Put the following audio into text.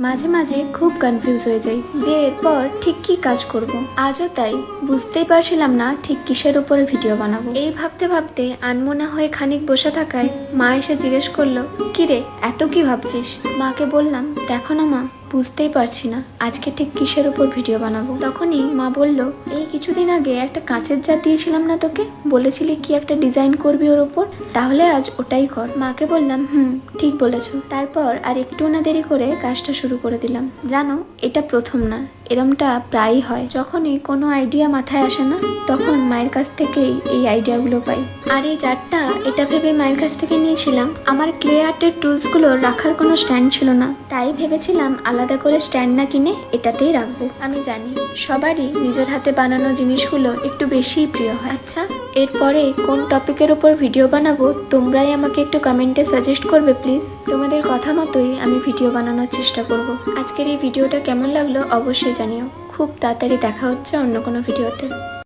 মাঝে মাঝে খুব কনফিউজ হয়ে যাই যে এরপর ঠিক কি কাজ করব। আজও তাই বুঝতেই পারছিলাম না ঠিক কিসের উপরে ভিডিও বানাবো। এই ভাবতে ভাবতে আনমনা হয়ে খানিক বসে থাকায় মা এসে জিজ্ঞেস করলো, কিরে এত কি ভাবছিস? মাকে বললাম, দেখো না মা, বুঝতেই পারছি না আজকে ঠিক কিসের উপর ভিডিও বানাবো। তখনই মা বলল, এই কিছুদিন আগে একটা কাঁচের জার দিয়েছিলাম না তোকে, বলেছিলি কি একটা ডিজাইন করবি ওর উপর, তাহলে আজ ওটাই কর। মাকে বললাম, ঠিক বলেছো। তারপর আর একটু না দেরি করে কাজটা শুরু করে দিলাম। জানো, এটা প্রথম না, এরমটা প্রায়ই হয়। যখনই কোনো আইডিয়া মাথায় আসে না, তখন মায়ের কাছ থেকেই এই আইডিয়াগুলো পাই। আর এই জারটা এটা ভেবে মায়ের কাছ থেকে নিয়েছিলাম, আমার ক্লে আর্টের টুলসগুলো রাখার কোনো স্ট্যান্ড ছিল না, তাই ভেবেছিলাম আলাদা করে স্ট্যান্ড না কিনে এটাতেই রাখবো। আমি জানি সবারই নিজের হাতে বানানো জিনিসগুলো একটু বেশিই প্রিয় হয়। আচ্ছা, এরপরে কোন টপিকের উপর ভিডিও বানাবো তোমরাই আমাকে একটু কমেন্টে সাজেস্ট করবে প্লিজ। তোমাদের কথা মতোই আমি ভিডিও বানানোর চেষ্টা করব। আজকের এই ভিডিওটা কেমন লাগলো অবশ্যই জানিও। খুব তাড়াতাড়ি দেখা হচ্ছে অন্য কোনো ভিডিওতে।